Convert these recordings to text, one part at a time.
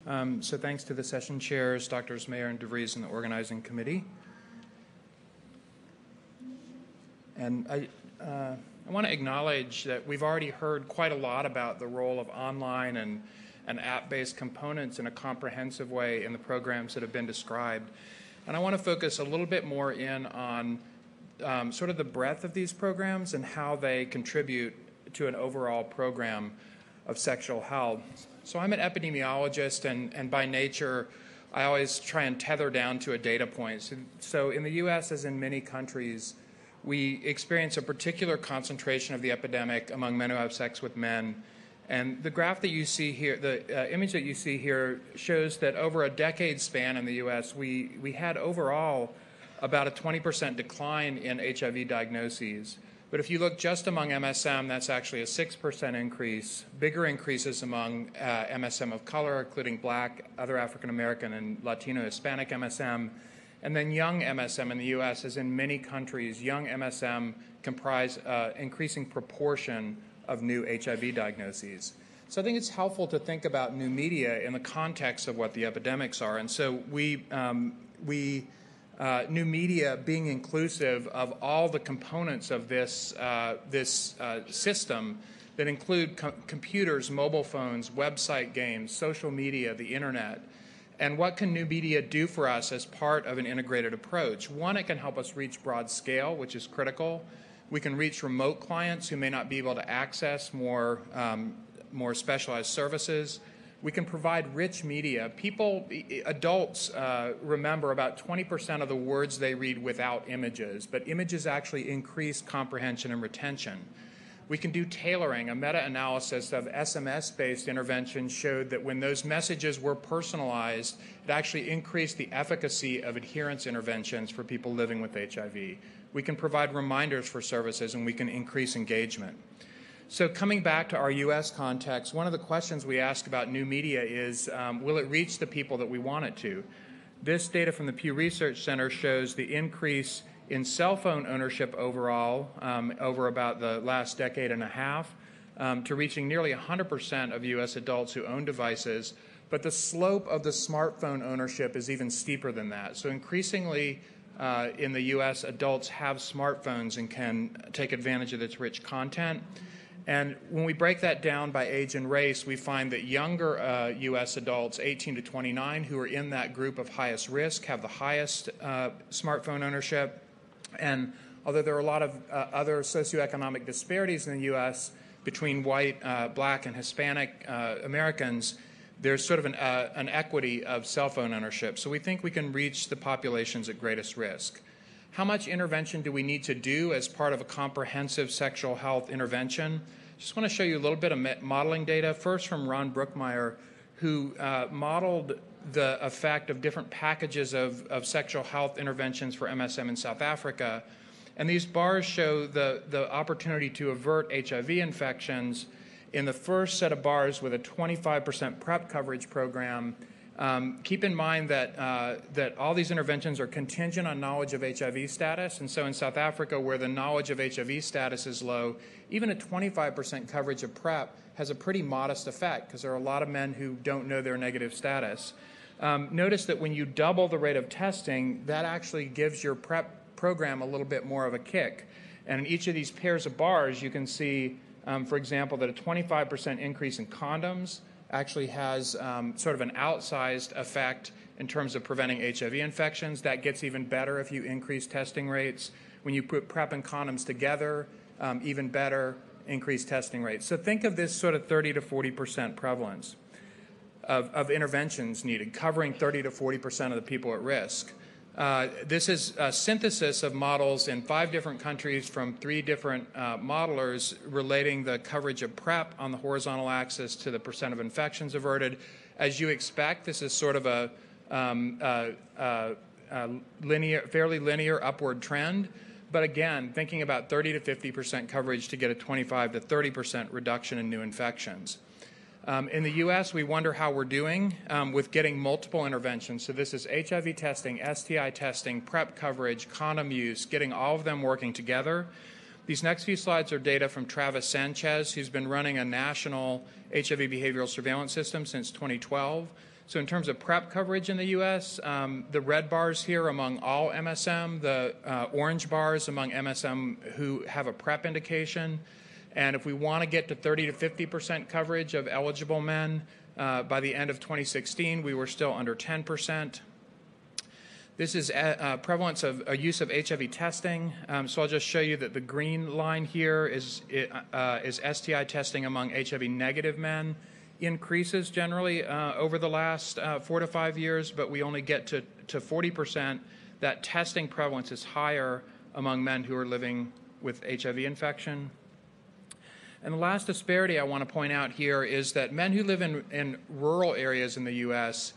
So thanks to the session chairs, Drs. Mayer and DeVries, and the organizing committee. And I want to acknowledge that we've already heard quite a lot about the role of online and app-based components in a comprehensive way in the programs that have been described. And I want to focus a little bit more in on sort of the breadth of these programs and how they contribute to an overall program of sexual health. So I'm an epidemiologist, and by nature, I always try and tether down to a data point. So in the U.S., as in many countries, we experience a particular concentration of the epidemic among men who have sex with men. And the graph that you see here, the image that you see here, shows that over a decade span in the U.S., we had overall about a 20% decline in HIV diagnoses. But if you look just among MSM, that's actually a 6% increase. Bigger increases among MSM of color, including Black, other African American, and Latino Hispanic MSM. And then young MSM in the U.S., as in many countries, young MSM comprise increasing proportion of new HIV diagnoses. So I think it's helpful to think about new media in the context of what the epidemics are. And so new media being inclusive of all the components of this system that include computers, mobile phones, website games, social media, the internet. And what can new media do for us as part of an integrated approach? One, it can help us reach broad scale, which is critical. We can reach remote clients who may not be able to access more specialized services. We can provide rich media. Adults remember about 20% of the words they read without images, but images actually increase comprehension and retention. We can do tailoring. A meta-analysis of SMS-based interventions showed that when those messages were personalized, it actually increased the efficacy of adherence interventions for people living with HIV. We can provide reminders for services, and we can increase engagement. So coming back to our U.S. context, one of the questions we ask about new media is, will it reach the people that we want it to? This data from the Pew Research Center shows the increase in cell phone ownership overall over about the last decade and a half to reaching nearly 100% of U.S. adults who own devices, but the slope of the smartphone ownership is even steeper than that. So increasingly in the U.S., adults have smartphones and can take advantage of its rich content. And when we break that down by age and race, we find that younger U.S. adults, 18 to 29, who are in that group of highest risk, have the highest smartphone ownership. And although there are a lot of other socioeconomic disparities in the U.S. between white, Black, and Hispanic Americans, there's sort of an equity of cell phone ownership. So we think we can reach the populations at greatest risk. How much intervention do we need to do as part of a comprehensive sexual health intervention? Just want to show you a little bit of modeling data, first from Ron Brookmeyer, who modeled the effect of different packages of sexual health interventions for MSM in South Africa. And these bars show the opportunity to avert HIV infections in the first set of bars with a 25% PrEP coverage program. Keep in mind that all these interventions are contingent on knowledge of HIV status, and so in South Africa, where the knowledge of HIV status is low, even a 25% coverage of PrEP has a pretty modest effect because there are a lot of men who don't know their negative status. Notice that when you double the rate of testing, that actually gives your PrEP program a little bit more of a kick. And in each of these pairs of bars, you can see, for example, that a 25% increase in condoms actually has sort of an outsized effect in terms of preventing HIV infections. That gets even better if you increase testing rates. When you put PrEP and condoms together, even better, increased testing rates. So think of this sort of 30 to 40% prevalence of interventions needed, covering 30 to 40% of the people at risk. This is a synthesis of models in 5 different countries from 3 different modelers relating the coverage of PrEP on the horizontal axis to the percent of infections averted. As you expect, this is sort of a fairly linear upward trend. But again, thinking about 30 to 50% coverage to get a 25 to 30% reduction in new infections. In the U.S., we wonder how we're doing with getting multiple interventions. So this is HIV testing, STI testing, PrEP coverage, condom use, getting all of them working together. These next few slides are data from Travis Sanchez, who's been running a national HIV behavioral surveillance system since 2012. So in terms of PrEP coverage in the U.S., the red bars here among all MSM, the orange bars among MSM who have a PrEP indication. And if we want to get to 30 to 50% coverage of eligible men, by the end of 2016, we were still under 10%. This is prevalence of use of HIV testing. So I'll just show you that the green line here is STI testing among HIV negative men. Increases generally over the last 4 to 5 years, but we only get to 40%. That testing prevalence is higher among men who are living with HIV infection. And the last disparity I want to point out here is that men who live in rural areas in the U.S.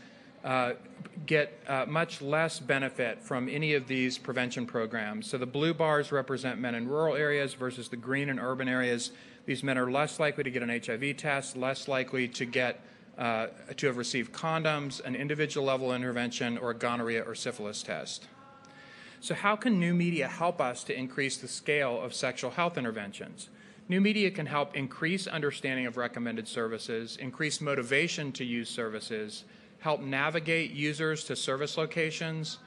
Get much less benefit from any of these prevention programs. So the blue bars represent men in rural areas versus the green in urban areas. These men are less likely to get an HIV test, less likely to have received condoms, an individual level intervention, or a gonorrhea or syphilis test. So how can new media help us to increase the scale of sexual health interventions? New media can help increase understanding of recommended services, increase motivation to use services, help navigate users to service locations,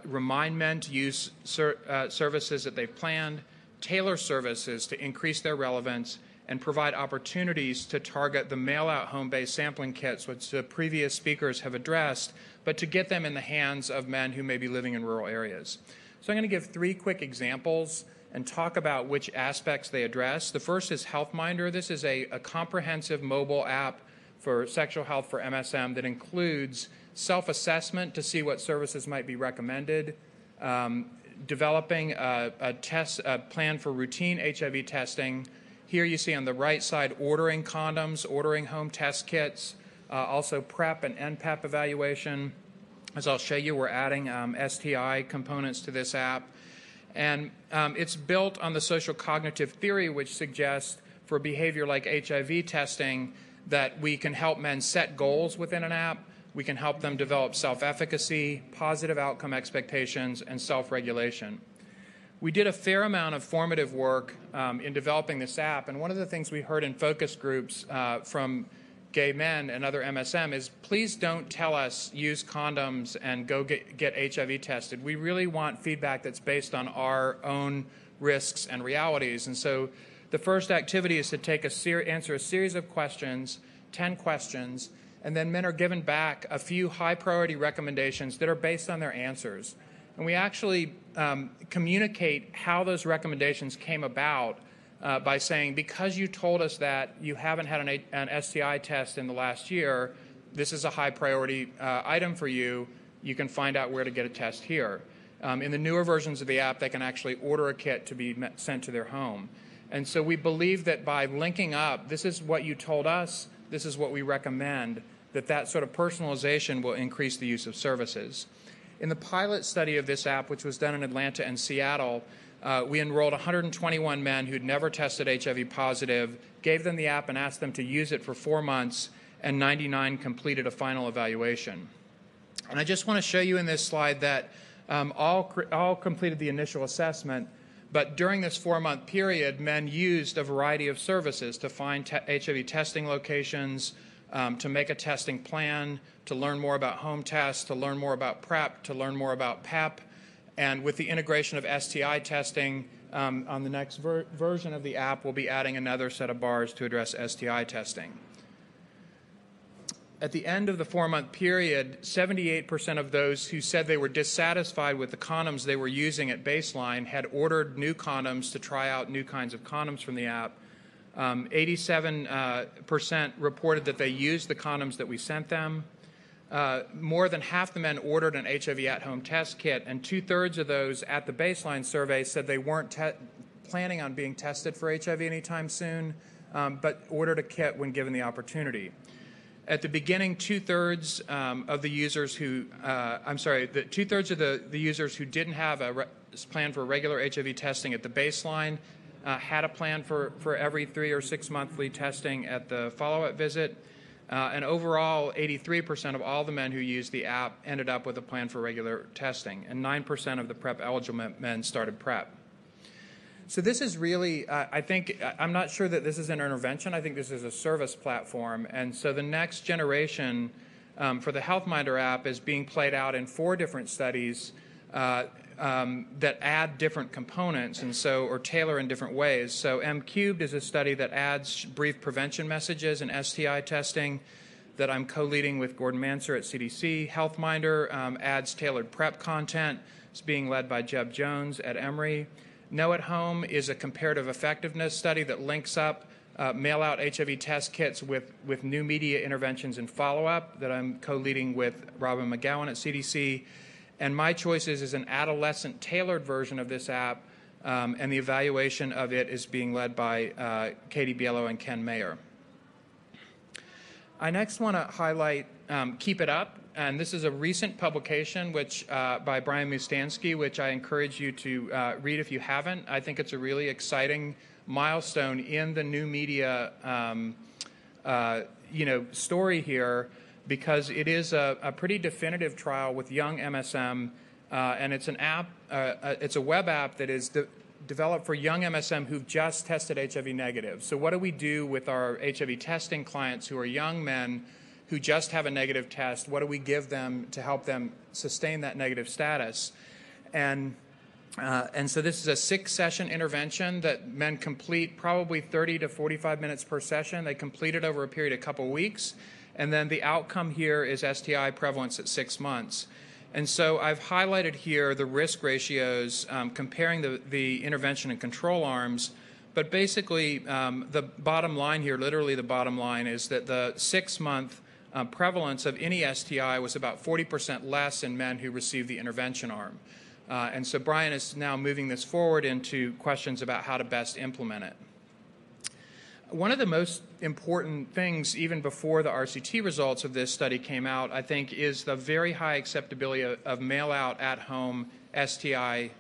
remind men to use services that they've planned, tailor services to increase their relevance, and provide opportunities to target the mail-out home-based sampling kits, which the previous speakers have addressed, but to get them in the hands of men who may be living in rural areas. So I'm going to give 3 quick examples and talk about which aspects they address. The first is Health Mindr. This is a comprehensive mobile app for sexual health for MSM that includes self-assessment to see what services might be recommended, developing a plan for routine HIV testing. Here you see on the right side ordering condoms, ordering home test kits, also PrEP and NPEP evaluation. As I'll show you, we're adding STI components to this app. And it's built on the social cognitive theory, which suggests for behavior like HIV testing that we can help men set goals within an app, we can help them develop self-efficacy, positive outcome expectations, and self-regulation. We did a fair amount of formative work in developing this app, and one of the things we heard in focus groups from gay men and other MSM is, please don't tell us use condoms and go get HIV tested. We really want feedback that's based on our own risks and realities. And so the first activity is to answer a series of questions, 10 questions, and then men are given back a few high-priority recommendations that are based on their answers. And we actually communicate how those recommendations came about by saying, because you told us that you haven't had an STI test in the last year, this is a high-priority item for you. You can find out where to get a test here. In the newer versions of the app, they can actually order a kit to be sent to their home. And so we believe that by linking up, this is what you told us, this is what we recommend, that sort of personalization will increase the use of services. In the pilot study of this app, which was done in Atlanta and Seattle, we enrolled 121 men who'd never tested HIV positive, gave them the app and asked them to use it for 4 months, and 99 completed a final evaluation. And I just want to show you in this slide that all completed the initial assessment, but during this 4-month period, men used a variety of services to find HIV testing locations, to make a testing plan, to learn more about home tests, to learn more about PrEP, to learn more about PEP. And with the integration of STI testing, on the next version of the app, we'll be adding another set of bars to address STI testing. At the end of the 4-month period, 78% of those who said they were dissatisfied with the condoms they were using at baseline had ordered new condoms to try out new kinds of condoms from the app. 87% reported that they used the condoms that we sent them. More than half the men ordered an HIV at-home test kit, and 2/3 of those at the baseline survey said they weren't planning on being tested for HIV anytime soon, but ordered a kit when given the opportunity. At the beginning, 2/3 of the users who, two-thirds of the users who didn't have a plan for regular HIV testing at the baseline had a plan for every 3 or 6 monthly testing at the follow-up visit. And overall, 83% of all the men who used the app ended up with a plan for regular testing, and 9% of the PrEP-eligible men started PrEP. So this is really, I'm not sure that this is an intervention. I think this is a service platform. And so the next generation for the Health Mindr app is being played out in 4 different studies that add different components or tailor in different ways. So M-Cubed is a study that adds brief prevention messages and STI testing that I'm co-leading with Gordon Manser at CDC. Health Mindr adds tailored prep content. It's being led by Jeb Jones at Emory. Know at Home is a comparative effectiveness study that links up mail-out HIV test kits with new media interventions and follow-up that I'm co-leading with Robin McGowan at CDC. And My Choices is an adolescent-tailored version of this app, and the evaluation of it is being led by Katie Bielo and Ken Mayer. I next want to highlight Keep It Up, and this is a recent publication by Brian Mustansky, which I encourage you to read if you haven't. I think it's a really exciting milestone in the new media story here, because it is a pretty definitive trial with young MSM, and it's an app. It's a web app that is developed for young MSM who've just tested HIV negative. So what do we do with our HIV testing clients who are young men who just have a negative test? What do we give them to help them sustain that negative status? And so this is a 6-session intervention that men complete probably 30 to 45 minutes per session. They complete it over a period of a couple weeks. And then the outcome here is STI prevalence at 6 months. And so I've highlighted here the risk ratios comparing the intervention and control arms. But basically, the bottom line here, literally the bottom line, is that the 6-month prevalence of any STI was about 40% less in men who received the intervention arm. And so Brian is now moving this forward into questions about how to best implement it. One of the most important things, even before the RCT results of this study came out, I think, is the very high acceptability of mail-out at-home STI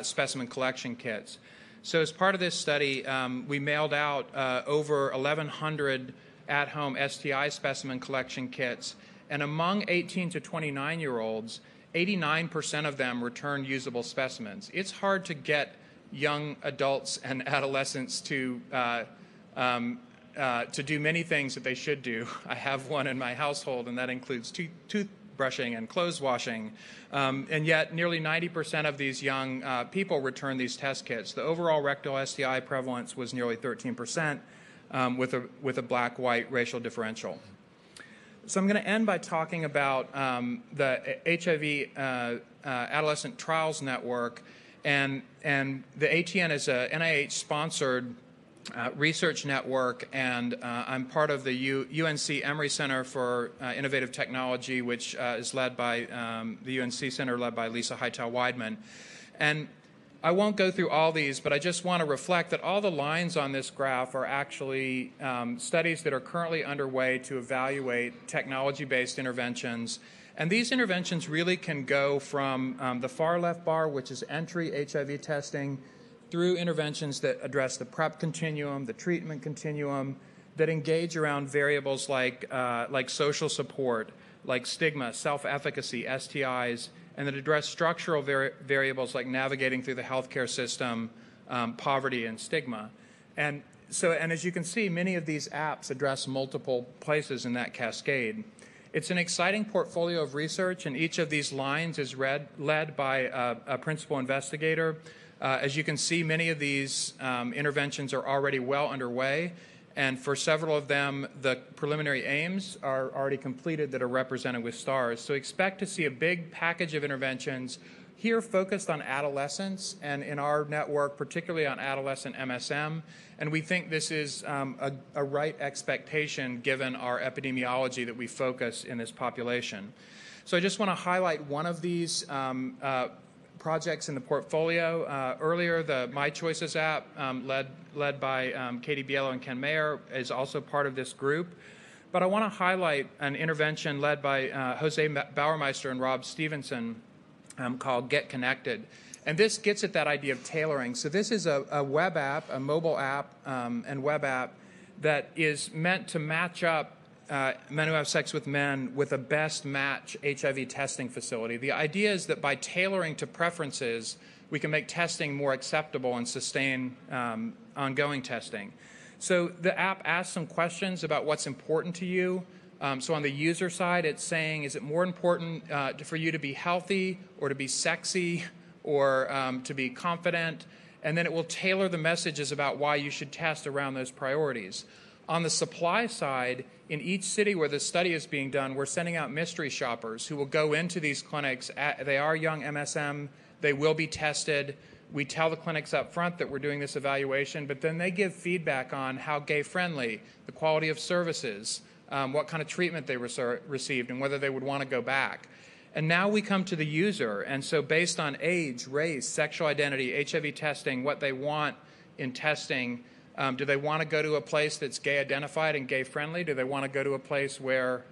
specimen collection kits. So as part of this study, we mailed out over 1,100 at-home STI specimen collection kits, and among 18 to 29-year-olds, 89% of them returned usable specimens. It's hard to get young adults and adolescents to do many things that they should do. I have one in my household, and that includes toothbrushing and clothes washing. And yet, nearly 90% of these young people return these test kits. The overall rectal STI prevalence was nearly 13%, with a black-white racial differential. So I'm going to end by talking about the HIV Adolescent Trials Network, and the ATN is a NIH-sponsored research network, and I'm part of the UNC Emory Center for Innovative Technology, which is led by the UNC Center, led by Lisa Hightower-Weidman. And I won't go through all these, but I just want to reflect that all the lines on this graph are actually studies that are currently underway to evaluate technology-based interventions. And these interventions really can go from the far left bar, which is entry HIV testing, through interventions that address the PrEP continuum, the treatment continuum, that engage around variables like social support, like stigma, self-efficacy, STIs, and that address structural variables like navigating through the healthcare system, poverty, and stigma. And as you can see, many of these apps address multiple places in that cascade. It's an exciting portfolio of research, and each of these lines is led by a principal investigator. As you can see, many of these interventions are already well underway, and for several of them, the preliminary aims are already completed that are represented with stars. So expect to see a big package of interventions here focused on adolescents, and in our network, particularly on adolescent MSM. And we think this is a right expectation given our epidemiology that we focus in this population. So I just want to highlight one of these projects in the portfolio. Earlier, the My Choices app, led by Katie Bielo and Ken Mayer, is also part of this group. But I want to highlight an intervention led by Jose Bauermeister and Rob Stevenson called Get Connected. And this gets at that idea of tailoring. So this is a web app, a mobile app and web app that is meant to match up men who have sex with men with a best match HIV testing facility. The idea is that by tailoring to preferences, we can make testing more acceptable and sustain ongoing testing. So the app asks some questions about what's important to you, So on the user side, it's saying, is it more important for you to be healthy or to be sexy or to be confident? And then it will tailor the messages about why you should test around those priorities. On the supply side, in each city where this study is being done, we're sending out mystery shoppers who will go into these clinics. They are young MSM. They will be tested. We tell the clinics up front that we're doing this evaluation, but then they give feedback on how gay-friendly, the quality of services, what kind of treatment they received, and whether they would want to go back. And now we come to the user, and so based on age, race, sexual identity, HIV testing, what they want in testing, do they want to go to a place that's gay-identified and gay-friendly? Do they want to go to a place where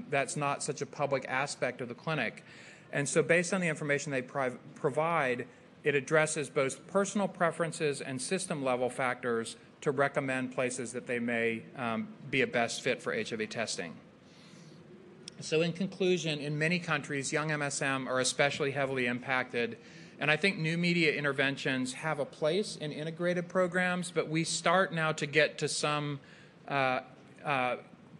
that's not such a public aspect of the clinic? And so based on the information they provide, it addresses both personal preferences and system-level factors to recommend places that they may be a best fit for HIV testing. So in conclusion, in many countries, young MSM are especially heavily impacted, and I think new media interventions have a place in integrated programs, but we start now to get to some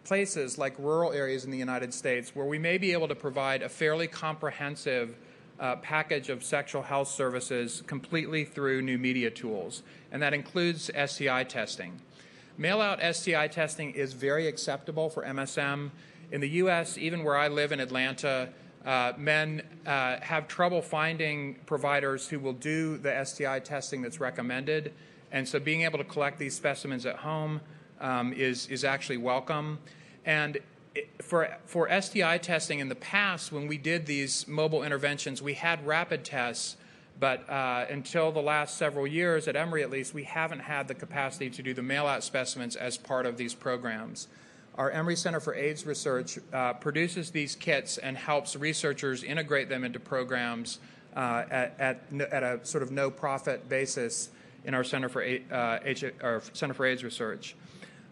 places like rural areas in the United States where we may be able to provide a fairly comprehensive package of sexual health services completely through new media tools, and that includes STI testing. Mail-out STI testing is very acceptable for MSM. In the U.S., even where I live in Atlanta, men have trouble finding providers who will do the STI testing that's recommended, and so being able to collect these specimens at home is actually welcome. And for STI testing in the past, when we did these mobile interventions, we had rapid tests, but until the last several years, at Emory at least, we haven't had the capacity to do the mail-out specimens as part of these programs. Our Emory Center for AIDS Research produces these kits and helps researchers integrate them into programs at a sort of no-profit basis in our Center for AIDS Research.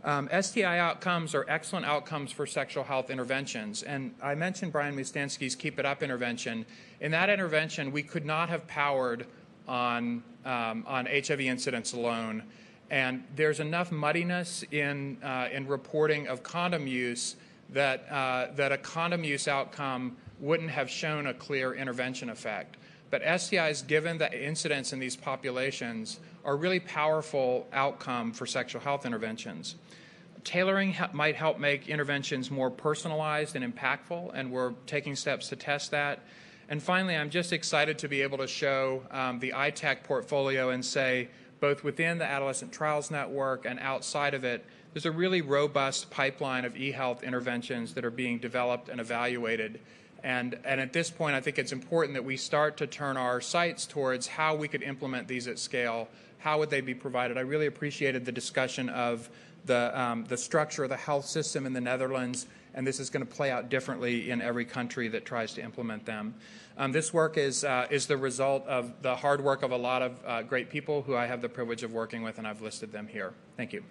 STI outcomes are excellent outcomes for sexual health interventions. And I mentioned Brian Mustanski's Keep It Up intervention. In that intervention, we could not have powered on HIV incidence alone. And there's enough muddiness in reporting of condom use that a condom use outcome wouldn't have shown a clear intervention effect. But STIs, given the incidence in these populations, are a really powerful outcome for sexual health interventions. Tailoring might help make interventions more personalized and impactful, and we're taking steps to test that. And finally, I'm just excited to be able to show the ITECH portfolio and say, both within the Adolescent Trials Network and outside of it, there's a really robust pipeline of e-health interventions that are being developed and evaluated. And at this point, I think it's important that we start to turn our sights towards how we could implement these at scale. How would they be provided? I really appreciated the discussion of the structure of the health system in the Netherlands, and this is going to play out differently in every country that tries to implement them. This work is the result of the hard work of a lot of great people who I have the privilege of working with, and I've listed them here. Thank you.